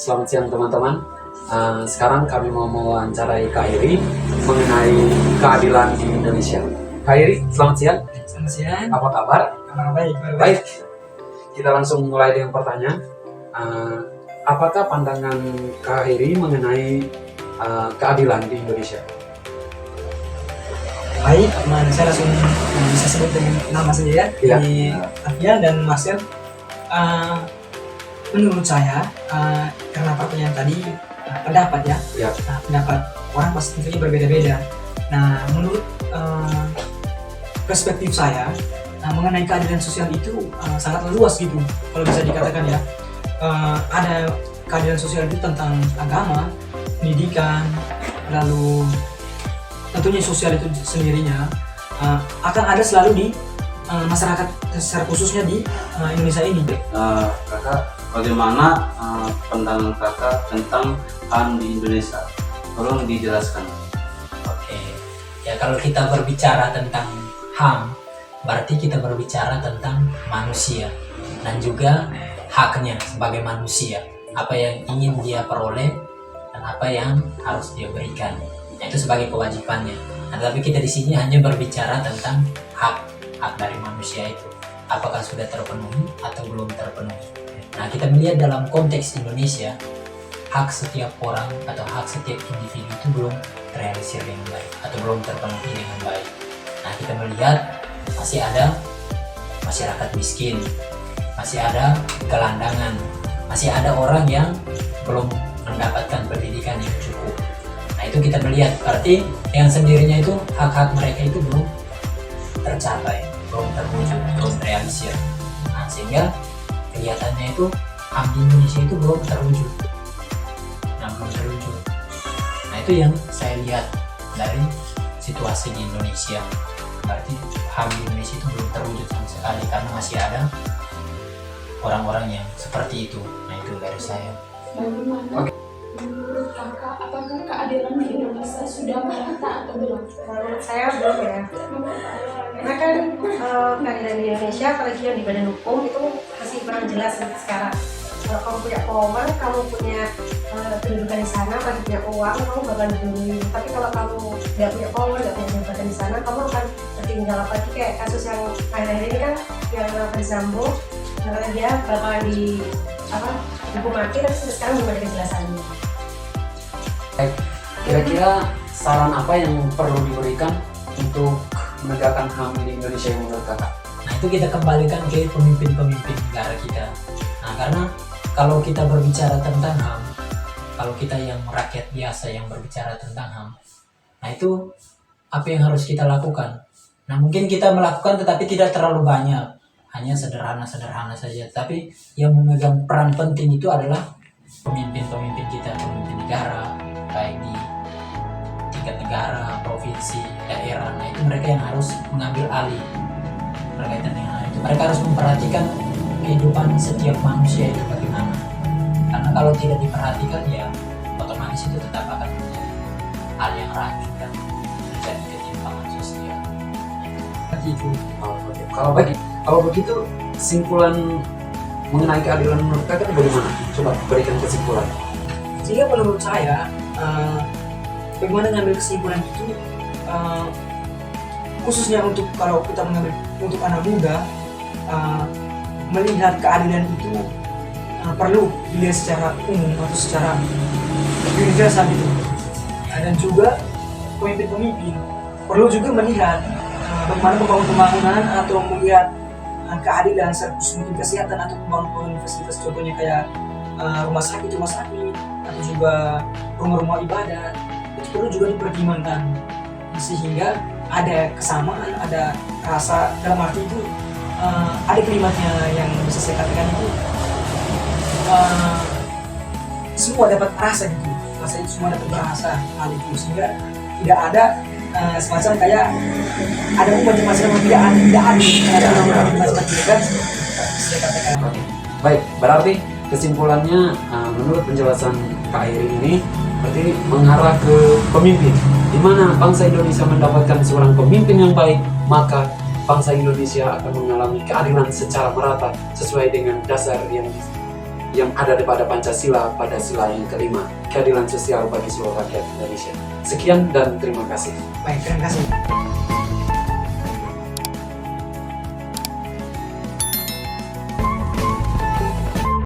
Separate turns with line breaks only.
Selamat siang teman-teman. Sekarang kami mau mewawancarai Kak Iri mengenai keadilan di Indonesia. Kak Iri, selamat siang.
Selamat siang.
Apa kabar?
Kabar baik.
Baik. Kita langsung mulai dengan pertanyaan. Apakah pandangan Kak Iri mengenai keadilan di Indonesia?
Baik, saya langsung bisa sebut dengan nama saja ya.
Iya.
Di Alfian dan Marcel. Menurut saya, karena pertanyaan tadi pendapat ya,
Ya.
pendapat orang pasti tentunya berbeda-beda. Nah, menurut perspektif saya, mengenai keadilan sosial itu sangat luas gitu, kalau bisa dikatakan ya. Ada keadilan sosial itu tentang agama, pendidikan, lalu tentunya sosial itu sendirinya akan ada selalu di masyarakat secara khususnya di Indonesia ini.
Kakak, bagaimana pandangan kakak tentang HAM di Indonesia? Tolong dijelaskan.
Oke, ya kalau kita berbicara tentang HAM, berarti kita berbicara tentang manusia dan juga haknya sebagai manusia, apa yang ingin dia peroleh dan apa yang harus dia berikan. Nah, itu sebagai kewajibannya. Nah, tapi kita di sini hanya berbicara tentang hak dari manusia itu, apakah sudah terpenuhi atau belum terpenuhi. Nah, kita melihat dalam konteks Indonesia, hak setiap orang atau hak setiap individu itu belum terrealisir dengan baik atau belum terpenuhi dengan baik. Nah, kita melihat masih ada masyarakat miskin, masih ada gelandangan, masih ada orang yang belum mendapatkan pendidikan yang cukup. Nah, itu kita melihat berarti yang sendirinya itu hak-hak mereka itu belum tercapai, belum terwujud, belum terrealisir. Nah, sehingga kelihatannya itu HAM di Indonesia itu belum terwujud. Nah, itu yang saya lihat dari situasi di Indonesia. Berarti HAM di Indonesia itu belum terwujud sama sekali karena masih ada orang-orang yang seperti itu. Nah, itu dari saya.
Menurut kakak, apakah keadilan di Indonesia sudah merata atau belum?
Menurut saya belum ya. Karena kan keadilan di Indonesia, apalagi yang di badan hukum itu masih kurang jelas sampai sekarang. Kalau kamu punya power, kamu punya kedudukan di sana, kamu punya uang, kamu bakal dilindungi. Tapi kalau kamu nggak punya power, nggak punya jabatan di sana, kamu akan tertinggal. Apalagi kayak kasus yang akhir-akhir ini kan yang Verdi Sambo, karena dia bakalan dihukum mati, tapi sampai sekarang belum ada kejelasannya.
Kira-kira saran apa yang perlu diberikan untuk menegakkan HAM di Indonesia yang menurut kakak?
Nah, itu kita kembalikan ke pemimpin-pemimpin negara kita. Nah, karena kalau kita berbicara tentang HAM, kalau kita yang rakyat biasa yang berbicara tentang HAM, nah itu apa yang harus kita lakukan? Nah, mungkin kita melakukan tetapi tidak terlalu banyak, hanya sederhana-sederhana saja. Tapi yang memegang peran penting itu adalah pemimpin-pemimpin kita, pemimpin negara, baik di tingkat negara, provinsi, daerah. Nah, itu mereka yang harus mengambil alih berkaitan dengan hal itu. Mereka harus memperhatikan kehidupan setiap manusia itu bagaimana. Karena kalau tidak diperhatikan ya otomatis itu tetap akan menjadi hal yang racun dan terjadi ketimpangan sosial. Seperti itu.
Kalau begitu kesimpulan mengenai keadilan menurut kakak bagaimana? Coba berikan kesimpulan.
Sehingga menurut saya, bagaimana mengambil kesimpulan itu, khususnya untuk kalau kita mengambil untuk anak muda, melihat keadilan itu perlu dilihat secara umum atau secara universal gitu. Dan juga pemimpin-pemimpin perlu juga melihat bagaimana pembangunan atau melihat keadilan seperti mungkin kesehatan atau pembangunan universitas, contohnya kayak rumah sakit atau juga rumah-rumah ibadat, itu perlu juga dipertimbangkan sehingga ada kesamaan, ada rasa, dalam arti itu ada kalimatnya yang bisa saya katakan itu semua dapat rasa gitu, rasa itu semua dapat berasa hal itu, sehingga tidak ada semacam kayak ada macam-macam yang tidak adil macam-macam itu kan saya katakan.
Baik, berarti kesimpulannya menurut penjelasan Kak Iri ini berarti mengarah ke pemimpin. Di mana bangsa Indonesia mendapatkan seorang pemimpin yang baik, maka bangsa Indonesia akan mengalami keadilan secara merata sesuai dengan dasar yang yang ada pada Pancasila pada sila yang kelima, keadilan sosial bagi seluruh rakyat Indonesia. Sekian dan terima kasih.
Baik, terima kasih.